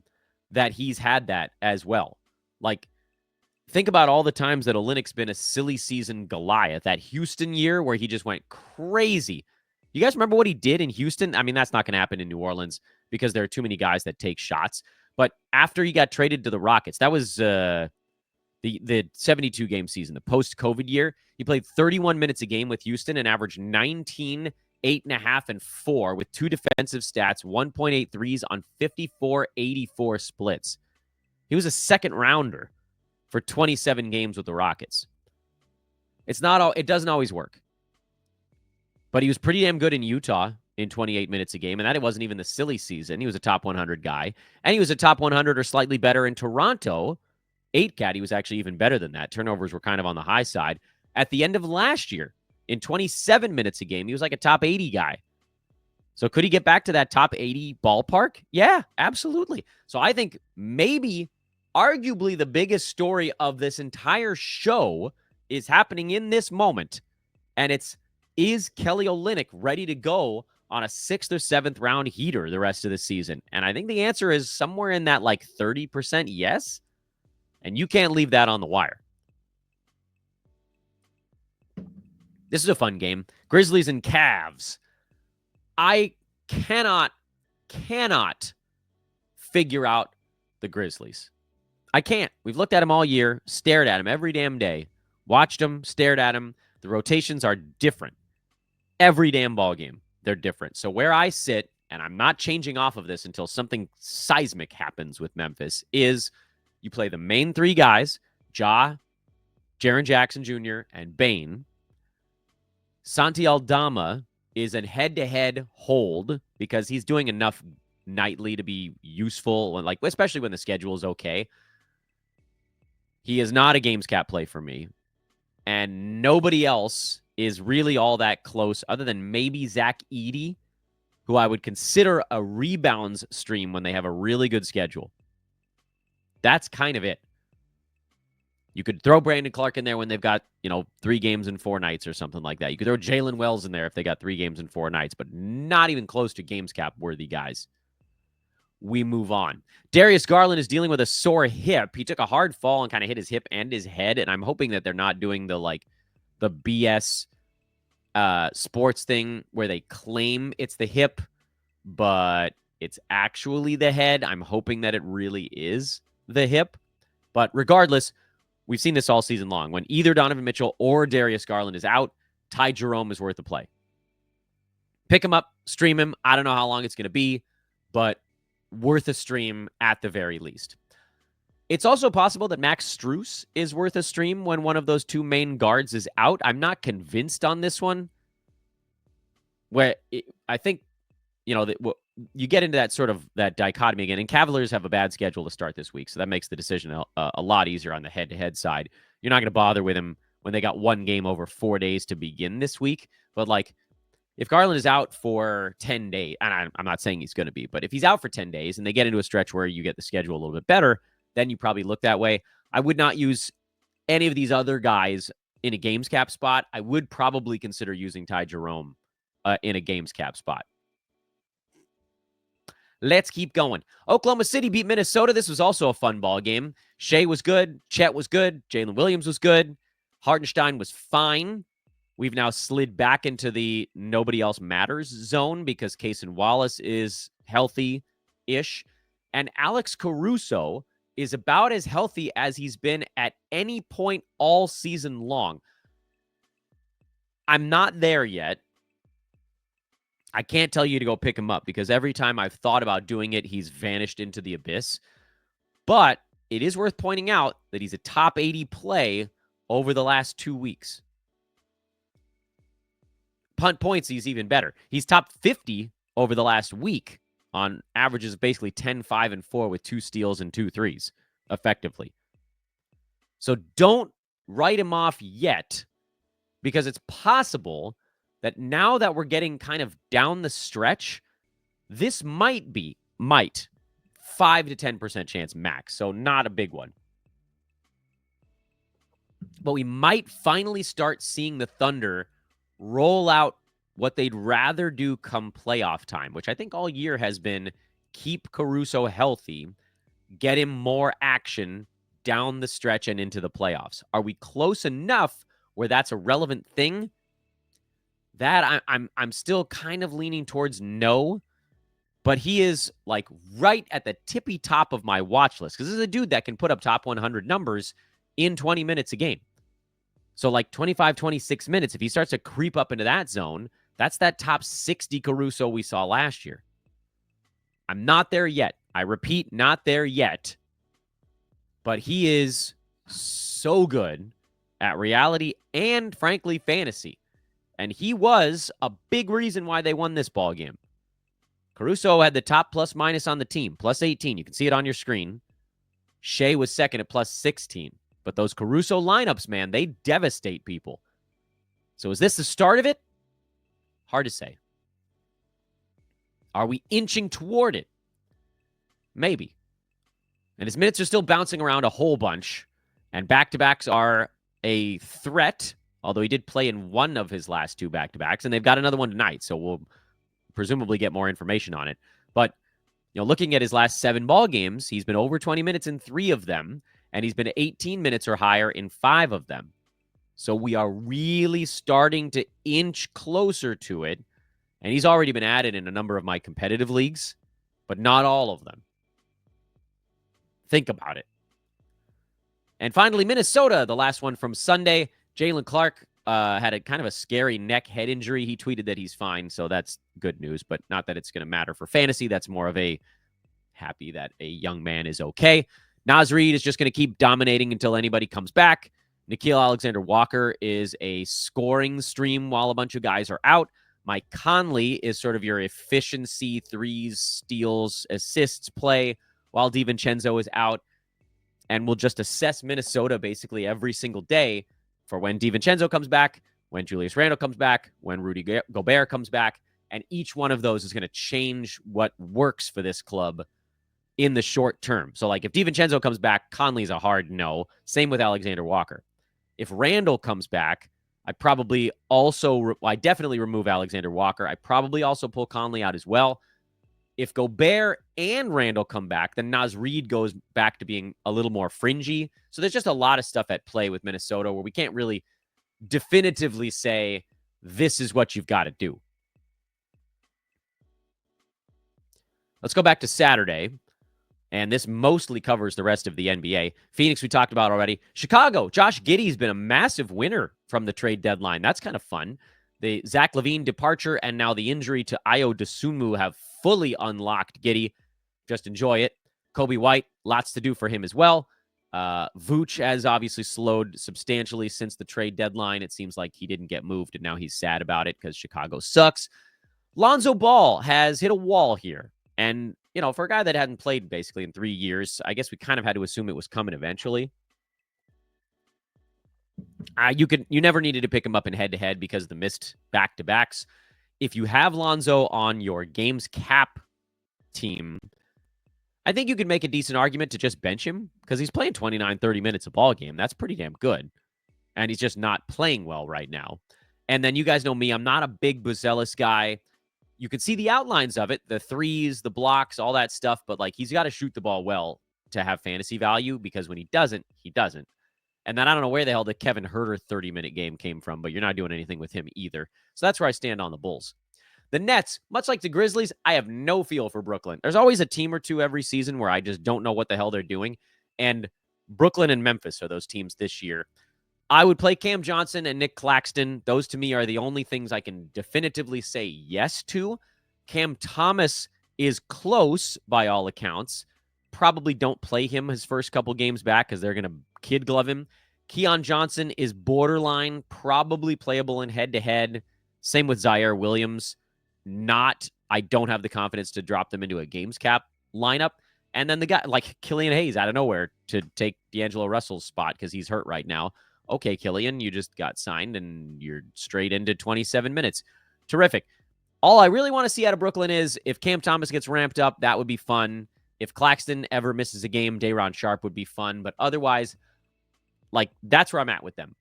that he's had that as well. Like, think about all the times that Olynyk's been a silly season Goliath. That Houston year where he just went crazy. You guys remember what he did in Houston? I mean, that's not going to happen in New Orleans because there are too many guys that take shots. But after he got traded to the Rockets, that was the 72-game season, the post-COVID year. He played 31 minutes a game with Houston and averaged 19, 8.5, and 4 with 2 defensive stats, 1.8 threes on 54-84 splits. He was a second rounder for 27 games with the Rockets. It doesn't always work. But he was pretty damn good in Utah in 28 minutes a game, and that it wasn't even the silly season. He was a top 100 guy, and he was a top 100 or slightly better in Toronto. 8-cat, he was actually even better than that. Turnovers were kind of on the high side. At the end of last year, in 27 minutes a game, he was like a top 80 guy. So could he get back to that top 80 ballpark? Yeah, absolutely. So I think maybe, arguably, the biggest story of this entire show is happening in this moment, and is Kelly Olynyk ready to go on a 6th or 7th round heater the rest of the season? And I think the answer is somewhere in that like 30% yes. And you can't leave that on the wire. This is a fun game. Grizzlies and Cavs. I cannot figure out the Grizzlies. I can't. We've looked at them all year, stared at them every damn day, watched them, stared at them. The rotations are different. Every damn ball game, they're different. So where I sit, and I'm not changing off of this until something seismic happens with Memphis, is you play the main 3 guys, Ja, Jaren Jackson Jr., and Bane. Santi Aldama is a head-to-head hold because he's doing enough nightly to be useful, and like especially when the schedule is okay. He is not a games cap play for me. And nobody else is really all that close other than maybe Zach Edey, who I would consider a rebounds stream when they have a really good schedule. That's kind of it. You could throw Brandon Clark in there when they've got, 3 games in 4 nights or something like that. You could throw Jalen Wells in there if they got 3 games in 4 nights, but not even close to games cap worthy guys. We move on. Darius Garland is dealing with a sore hip. He took a hard fall and kind of hit his hip and his head, and I'm hoping that they're not doing the BS sports thing where they claim it's the hip, but it's actually the head. I'm hoping that it really is the hip. But regardless, we've seen this all season long. When either Donovan Mitchell or Darius Garland is out, Ty Jerome is worth a play. Pick him up, stream him. I don't know how long it's going to be, but worth a stream at the very least. It's also possible that Max Strus is worth a stream when one of those 2 main guards is out. I'm not convinced on this one. I think, you get into that sort of that dichotomy again. And Cavaliers have a bad schedule to start this week, so that makes the decision a lot easier on the head-to-head side. You're not going to bother with him when they got 1 game over 4 days to begin this week. But if Garland is out for 10 days, and I'm not saying he's going to be, but if he's out for 10 days and they get into a stretch where you get the schedule a little bit better, then you probably look that way. I would not use any of these other guys in a games cap spot. I would probably consider using Ty Jerome in a games cap spot. Let's keep going. Oklahoma City beat Minnesota. This was also a fun ball game. Shea was good. Chet was good. Jalen Williams was good. Hartenstein was fine. We've now slid back into the nobody else matters zone because Cason Wallace is healthy-ish. And Alex Caruso is about as healthy as he's been at any point all season long. I'm not there yet. I can't tell you to go pick him up because every time I've thought about doing it, he's vanished into the abyss. But it is worth pointing out that he's a top 80 play over the last 2 weeks. Punt points, he's even better. He's top 50 over the last week on averages of basically 10, 5, and 4 with 2 steals and 2 threes, effectively. So don't write him off yet because it's possible that now that we're getting kind of down the stretch, this might 5 to 10% chance max. So not a big one. But we might finally start seeing the Thunder roll out what they'd rather do come playoff time, which I think all year has been keep Caruso healthy, get him more action down the stretch and into the playoffs. Are we close enough where that's a relevant thing? That I'm still kind of leaning towards no, but he is like right at the tippy top of my watch list because this is a dude that can put up top 100 numbers in 20 minutes a game. So like 25, 26 minutes, if he starts to creep up into that zone, that's that top 60 Caruso we saw last year. I'm not there yet. I repeat, not there yet. But he is so good at reality and, frankly, fantasy. And he was a big reason why they won this ball game. Caruso had the top plus minus on the team, plus 18. You can see it on your screen. Shea was second at plus 16. But those Caruso lineups, man, they devastate people. So is this the start of it? Hard to say. Are we inching toward it? Maybe. And his minutes are still bouncing around a whole bunch. And back-to-backs are a threat, although he did play in one of his last two back-to-backs. And they've got another one tonight, so we'll presumably get more information on it. But, looking at his last 7 ball games, he's been over 20 minutes in 3 of them. And he's been 18 minutes or higher in 5 of them. So we are really starting to inch closer to it. And he's already been added in a number of my competitive leagues, but not all of them. Think about it. And finally, Minnesota, the last one from Sunday. Jalen Clark had a kind of a scary neck-head injury. He tweeted that he's fine, so that's good news, but not that it's going to matter for fantasy. That's more of a happy that a young man is okay. Naz Reid is just going to keep dominating until anybody comes back. Nickeil Alexander-Walker is a scoring stream while a bunch of guys are out. Mike Conley is sort of your efficiency, threes, steals, assists play while DiVincenzo is out. And we'll just assess Minnesota basically every single day for when DiVincenzo comes back, when Julius Randle comes back, when Rudy Gobert comes back. And each one of those is going to change what works for this club in the short term. So, like, if DiVincenzo comes back, Conley's a hard no. Same with Alexander Walker. If Randle comes back, I definitely remove Alexander Walker. I probably also pull Conley out as well. If Gobert and Randle come back, then Naz Reid goes back to being a little more fringy. So there's just a lot of stuff at play with Minnesota where we can't really definitively say this is what you've got to do. Let's go back to Saturday. And this mostly covers the rest of the NBA. Phoenix, we talked about already. Chicago, Josh Giddey's been a massive winner from the trade deadline. That's kind of fun. The Zach LaVine departure and now the injury to Ayo Dosunmu have fully unlocked Giddey. Just enjoy it. Kobe White, lots to do for him as well. Vooch has obviously slowed substantially since the trade deadline. It seems like he didn't get moved, and now he's sad about it because Chicago sucks. Lonzo Ball has hit a wall here. And, for a guy that hadn't played basically in 3 years, I guess we kind of had to assume it was coming eventually. You never needed to pick him up in head-to-head because of the missed back-to-backs. If you have Lonzo on your games cap team, I think you could make a decent argument to just bench him because he's playing 29, 30 minutes a ball game. That's pretty damn good. And he's just not playing well right now. And then you guys know me, I'm not a big Buzelis guy. You can see the outlines of it, the threes, the blocks, all that stuff. But, he's got to shoot the ball well to have fantasy value because when he doesn't, he doesn't. And then I don't know where the hell the Kevin Huerter 30-minute game came from, but you're not doing anything with him either. So that's where I stand on the Bulls. The Nets, much like the Grizzlies, I have no feel for Brooklyn. There's always a team or two every season where I just don't know what the hell they're doing. And Brooklyn and Memphis are those teams this year. I would play Cam Johnson and Nick Claxton. Those, to me, are the only things I can definitively say yes to. Cam Thomas is close, by all accounts. Probably don't play him his first couple games back because they're going to kid glove him. Keon Johnson is borderline, probably playable in head-to-head. Same with Zaire Williams. I don't have the confidence to drop them into a games cap lineup. And then the guy like Killian Hayes out of nowhere to take D'Angelo Russell's spot because he's hurt right now. Okay, Killian, you just got signed and you're straight into 27 minutes. Terrific. All I really want to see out of Brooklyn is if Cam Thomas gets ramped up, that would be fun. If Claxton ever misses a game, Day'Ron Sharpe would be fun. But otherwise, Like, that's where I'm at with them.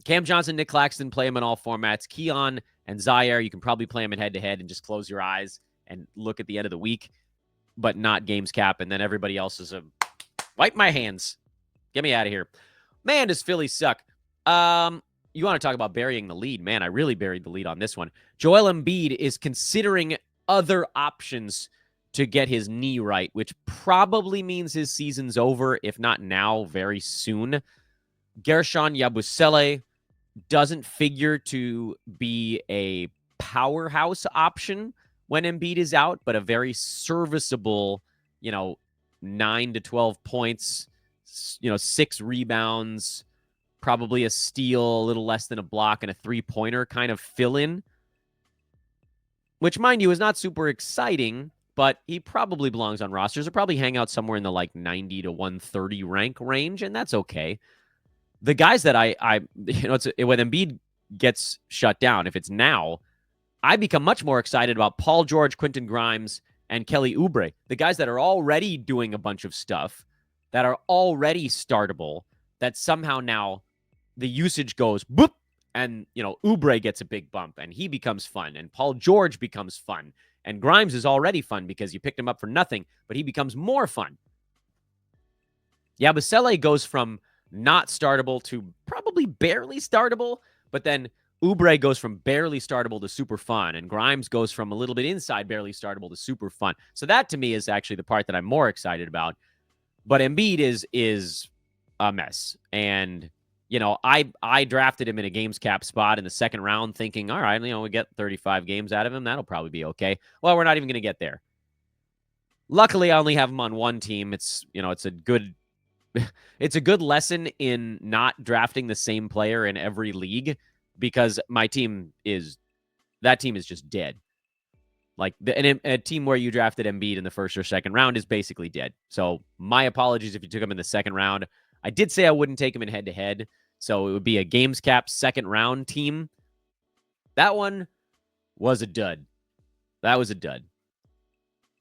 Cam Johnson, Nick Claxton, play them in all formats. Keon and Zaire, you can probably play them in head-to-head and just close your eyes and look at the end of the week, but not games cap. And then everybody else is a wipe my hands. Get me out of here. Man, does Philly suck. You want to talk about burying the lead. Man, I really buried the lead on this one. Joel Embiid is considering other options to get his knee right, which probably means his season's over, if not now, very soon. Gershon Yabusele doesn't figure to be a powerhouse option when Embiid is out, but a very serviceable, 9 to 12 points, 6 rebounds, probably a steal, a little less than a block, and a three-pointer kind of fill-in, which, mind you, is not super exciting, but he probably belongs on rosters. He'll probably hang out somewhere in the 90 to 130 rank range, and that's okay. The guys that when Embiid gets shut down, if it's now, I become much more excited about Paul George, Quentin Grimes, and Kelly Oubre, the guys that are already doing a bunch of stuff, that are already startable, that somehow now the usage goes boop, and, Oubre gets a big bump, and he becomes fun, and Paul George becomes fun, and Grimes is already fun because you picked him up for nothing, but he becomes more fun. Yabusele goes from not startable to probably barely startable, but then Oubre goes from barely startable to super fun, and Grimes goes from a little bit inside barely startable to super fun. So that, to me, is actually the part that I'm more excited about. But Embiid is a mess. And, I drafted him in a games cap spot in the second round thinking, all right, we get 35 games out of him. That'll probably be okay. Well, we're not even going to get there. Luckily, I only have him on one team. It's a good lesson in not drafting the same player in every league, because my team is just dead. Like a team where you drafted Embiid in the first or second round is basically dead. So my apologies if you took him in the second round. I did say I wouldn't take him in head-to-head, so it would be a games cap second round team. That one was a dud. That was a dud.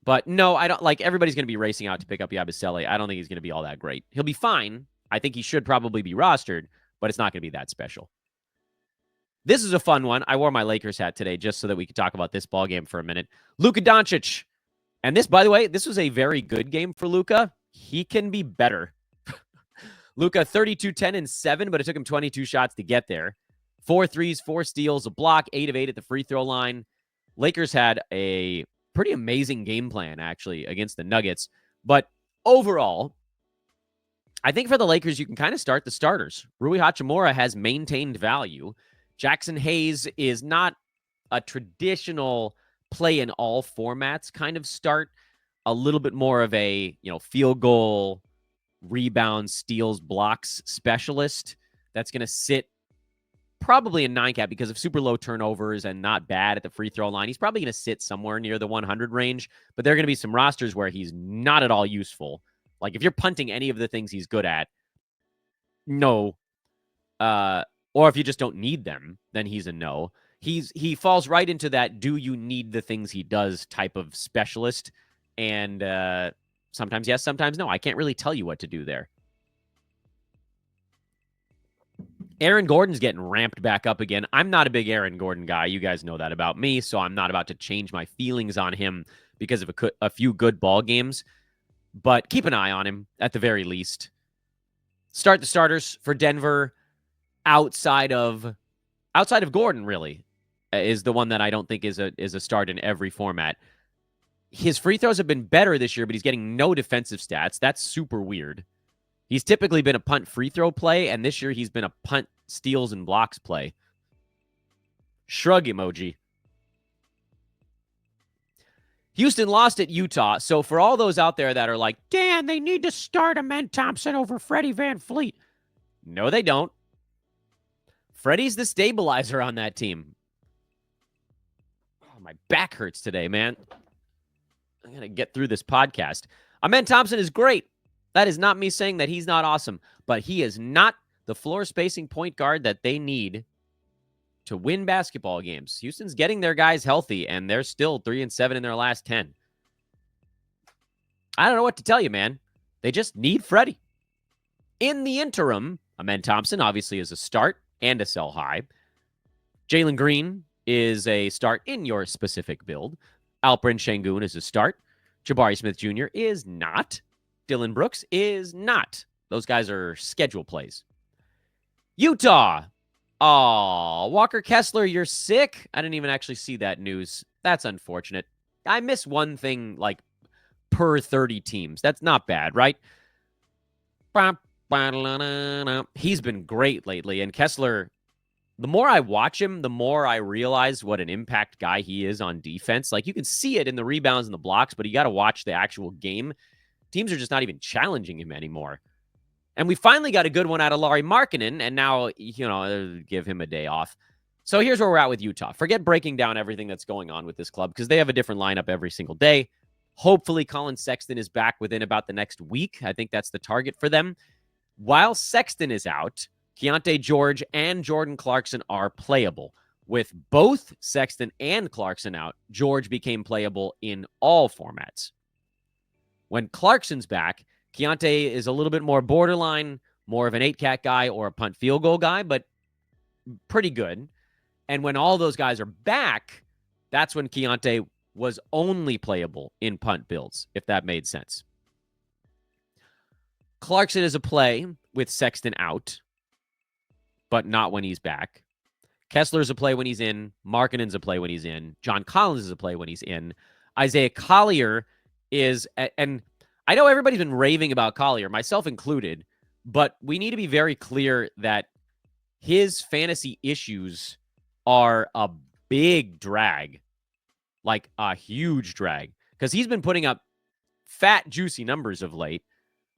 But no, I don't everybody's going to be racing out to pick up Yabusele. I don't think he's going to be all that great. He'll be fine. I think he should probably be rostered, but it's not going to be that special. This is a fun one. I wore my Lakers hat today just so that we could talk about this ball game for a minute. Luka Doncic. And this, by the way, this was a very good game for Luka. He can be better. Luka, 32, 10, and 7, but it took him 22 shots to get there. 4 threes, 4 steals, a block, 8 of 8 at the free throw line. Lakers had a pretty amazing game plan, actually, against the Nuggets. But overall, I think for the Lakers, you can kind of start the starters. Rui Hachimura has maintained value. Jackson Hayes is not a traditional play in all formats kind of start. A little bit more of a, field goal, rebound, steals, blocks specialist that's going to sit probably a 9 cap because of super low turnovers and not bad at the free throw line. He's probably going to sit somewhere near the 100 range, but there are going to be some rosters where he's not at all useful. Like if you're punting any of the things he's good at, no. Or if you just don't need them, then he's a no. He falls right into that do you need the things he does type of specialist. And sometimes yes, sometimes no. I can't really tell you what to do there. Aaron Gordon's getting ramped back up again. I'm not a big Aaron Gordon guy. You guys know that about me, so I'm not about to change my feelings on him because of a few good ball games. But keep an eye on him at the very least. Start the starters for Denver outside of Gordon, really, is the one that I don't think is a start in every format. His free throws have been better this year, but he's getting no defensive stats. That's super weird. He's typically been a punt free throw play, and this year he's been a punt steals and blocks play. Shrug emoji. Houston lost at Utah, so for all those out there that are like, Dan, they need to start Amen Thompson over Freddie VanVleet. No, they don't. Freddie's the stabilizer on that team. Oh, my back hurts today, man. I'm going to get through this podcast. Amen Thompson is great. That is not me saying that he's not awesome, but he is not the floor spacing point guard that they need to win basketball games. Houston's getting their guys healthy, and they're still 3-7 in their last 10. I don't know what to tell you, man. They just need Freddie. In the interim, Amen Thompson obviously is a start and a sell high. Jalen Green is a start in your specific build. Alperen Şengün is a start. Jabari Smith Jr. is not. Dylan Brooks is not. Those guys are schedule plays. Utah. Oh, Walker Kessler, you're sick? I didn't even actually see that news. That's unfortunate. I miss one thing like per 30 teams. That's not bad, right? He's been great lately. And Kessler, the more I watch him, the more I realize what an impact guy he is on defense. Like, you can see it in the rebounds and the blocks, but you got to watch the actual game. Teams are just not even challenging him anymore. And we finally got a good one out of Lauri Markkanen, and now, give him a day off. So here's where we're at with Utah. Forget breaking down everything that's going on with this club because they have a different lineup every single day. Hopefully, Colin Sexton is back within about the next week. I think that's the target for them. While Sexton is out, Keontae George and Jordan Clarkson are playable. With both Sexton and Clarkson out, George became playable in all formats. When Clarkson's back, Keontae is a little bit more borderline, more of an 8-cat guy or a punt field goal guy, but pretty good. And when all those guys are back, that's when Keontae was only playable in punt builds, if that made sense. Clarkson is a play with Sexton out, but not when he's back. Kessler's a play when he's in. Markkanen's a play when he's in. John Collins is a play when he's in. Isaiah Collier is, and I know everybody's been raving about Collier, myself included, but we need to be very clear that his fantasy issues are a big drag, like a huge drag, because he's been putting up fat, juicy numbers of late.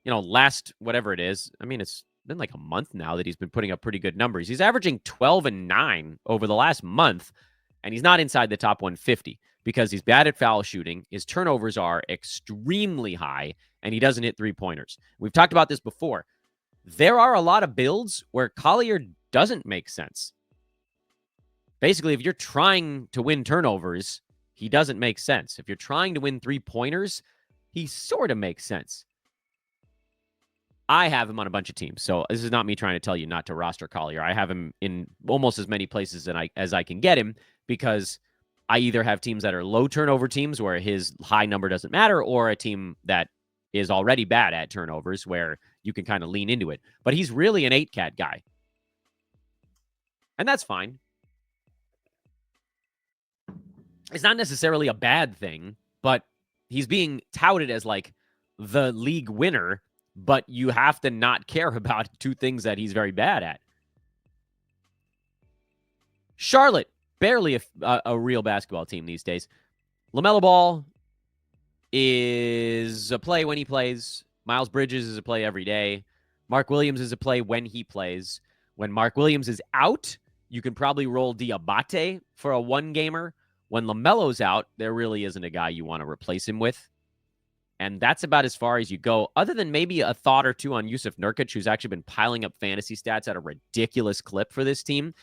Last whatever it is, it's been like a month now that he's been putting up pretty good numbers. He's averaging 12 and 9 over the last month, and he's not inside the top 150 because he's bad at foul shooting. His turnovers are extremely high, and he doesn't hit three-pointers. We've talked about this before. There are a lot of builds where Collier doesn't make sense. Basically, if you're trying to win turnovers, he doesn't make sense. If you're trying to win three-pointers, he sort of makes sense. I have him on a bunch of teams, so this is not me trying to tell you not to roster Collier. I have him in almost as many places as I can get him because I either have teams that are low turnover teams where his high number doesn't matter, or a team that is already bad at turnovers where you can kind of lean into it. But he's really an 8-cat guy, and that's fine. It's not necessarily a bad thing, but he's being touted as like the league winner, but you have to not care about two things that he's very bad at. Charlotte, barely a real basketball team these days. LaMelo Ball is a play when he plays. Miles Bridges is a play every day. Mark Williams is a play when he plays. When Mark Williams is out, you can probably roll Diabate for a one-gamer. When LaMelo's out, there really isn't a guy you want to replace him with. And that's about as far as you go, other than maybe a thought or two on Yusuf Nurkic, who's actually been piling up fantasy stats at a ridiculous clip for this team.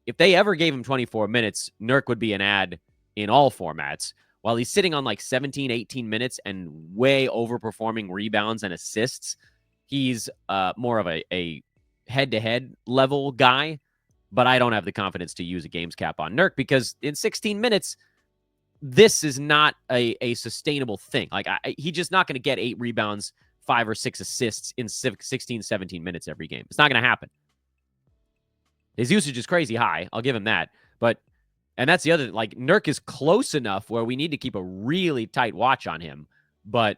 If they ever gave him 24 minutes, Nurk would be an ad in all formats. While he's sitting on like 17, 18 minutes and way overperforming rebounds and assists, he's more of a head-to-head level guy. But I don't have the confidence to use a games cap on Nurk because in 16 minutes, this is not a sustainable thing. Like, he's just not going to get 8 rebounds, 5 or 6 assists in 16, 17 minutes every game. It's not going to happen. His usage is crazy high. I'll give him that. And that's the other, like, Nurk is close enough where we need to keep a really tight watch on him. But,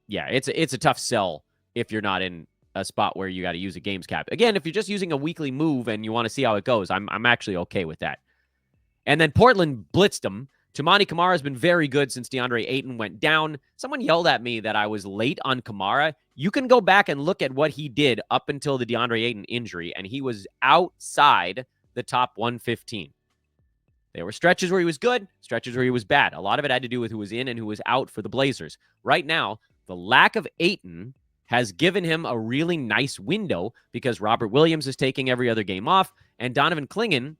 yeah, it's a tough sell if you're not in a spot where you got to use a games cap. Again, if you're just using a weekly move and you want to see how it goes, I'm actually okay with that. And then Portland blitzed him. Toumani Camara has been very good since DeAndre Ayton went down. Someone yelled at me that I was late on Camara. You can go back and look at what he did up until the DeAndre Ayton injury, and he was outside the top 115. There were stretches where he was good, stretches where he was bad. A lot of it had to do with who was in and who was out for the Blazers. Right now, the lack of Ayton has given him a really nice window because Robert Williams is taking every other game off, and Donovan Clingan,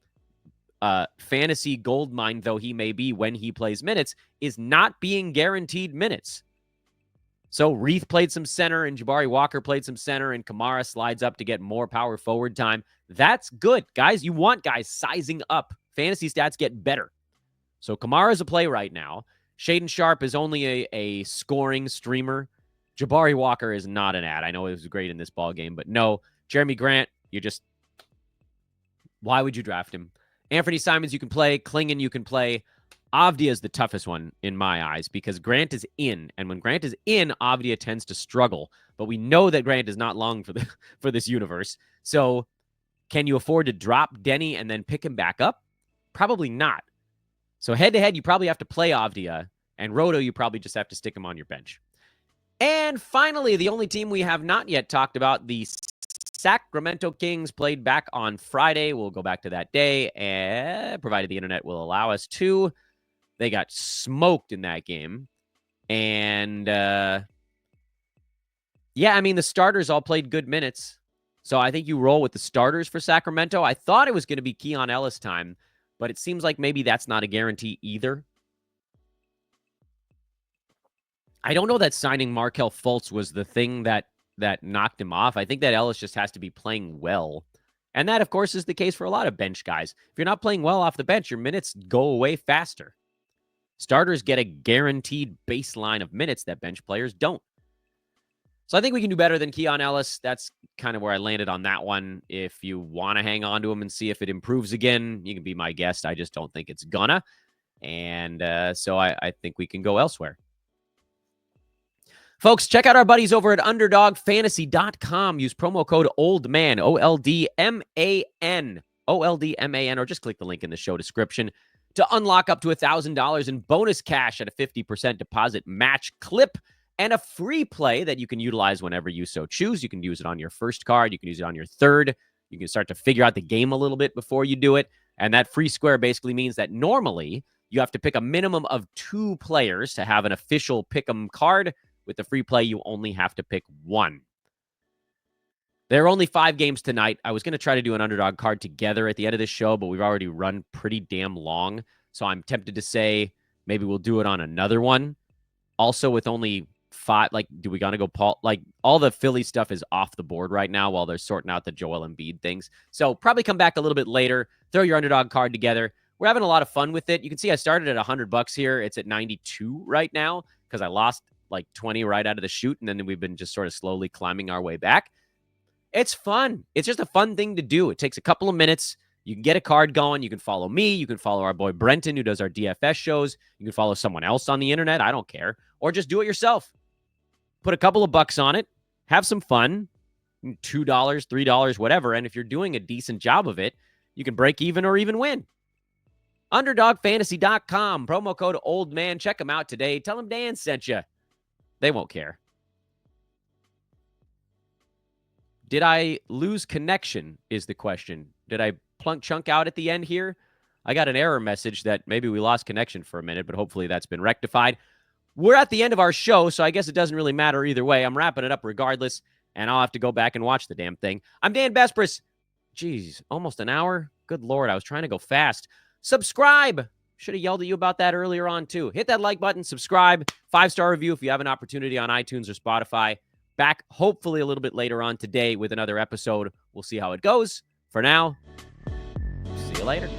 fantasy goldmine though he may be when he plays minutes, is not being guaranteed minutes. So Reith played some center, and Jabari Walker played some center, and Kamara slides up to get more power forward time. That's good, guys. You want guys sizing up. Fantasy stats get better. So Kamara's a play right now. Shaden Sharp is only a scoring streamer. Jabari Walker is not an ad. I know it was great in this ball game, but no. Jeremy Grant, why would you draft him? Anthony Simons, you can play. Klingon, you can play. Avdia is the toughest one in my eyes because Grant is in. And when Grant is in, Avdia tends to struggle. But we know that Grant is not long for this universe. So can you afford to drop Denny and then pick him back up? Probably not. So head-to-head, you probably have to play Avdia. And Roto, you probably just have to stick him on your bench. And finally, the only team we have not yet talked about, the Sacramento Kings, played back on Friday. We'll go back to that day, provided the internet will allow us to. They got smoked in that game. And, the starters all played good minutes. So I think you roll with the starters for Sacramento. I thought it was going to be Keon Ellis time, but it seems like maybe that's not a guarantee either. I don't know that signing Markelle Fultz was the thing that knocked him off. I think that Ellis just has to be playing well. And that, of course, is the case for a lot of bench guys. If you're not playing well off the bench, your minutes go away faster. Starters get a guaranteed baseline of minutes that bench players don't. So I think we can do better than Keon Ellis. That's kind of where I landed on that one. If you want to hang on to him and see if it improves again, you can be my guest. I just don't think it's gonna. And so I think we can go elsewhere. Folks, check out our buddies over at UnderdogFantasy.com. Use promo code OLDMAN, OLDMAN, OLDMAN, or just click the link in the show description to unlock up to $1,000 in bonus cash at a 50% deposit match clip and a free play that you can utilize whenever you so choose. You can use it on your first card. You can use it on your third. You can start to figure out the game a little bit before you do it. And that free square basically means that normally you have to pick a minimum of 2 players to have an official pick'em card. With the free play, you only have to pick 1. There are only 5 games tonight. I was going to try to do an underdog card together at the end of this show, but we've already run pretty damn long. So I'm tempted to say maybe we'll do it on another one. Also, with only 5, do we got to go Paul? All the Philly stuff is off the board right now while they're sorting out the Joel Embiid things. So probably come back a little bit later. Throw your underdog card together. We're having a lot of fun with it. You can see I started at $100 here. It's at 92 right now because I lost 20 right out of the chute, and then we've been just sort of slowly climbing our way back. It's fun. It's just a fun thing to do. It takes a couple of minutes. You can get a card going. You can follow me. You can follow our boy Brenton, who does our DFS shows. You can follow someone else on the internet. I don't care. Or just do it yourself. Put a couple of bucks on it. Have some fun. $2, $3, whatever. And if you're doing a decent job of it, you can break even or even win. UnderdogFantasy.com. Promo code OLDMAN. Check them out today. Tell them Dan sent you. They won't care. Did I lose connection is the question. Did I chunk out at the end here? I got an error message that maybe we lost connection for a minute, but hopefully that's been rectified. We're at the end of our show, so I guess it doesn't really matter either way. I'm wrapping it up regardless, and I'll have to go back and watch the damn thing. I'm Dan Bespris. Jeez, almost an hour? Good Lord, I was trying to go fast. Subscribe. Should have yelled at you about that earlier on, too. Hit that like button, subscribe, 5-star review if you have an opportunity on iTunes or Spotify. Back hopefully a little bit later on today with another episode. We'll see how it goes. For now, see you later.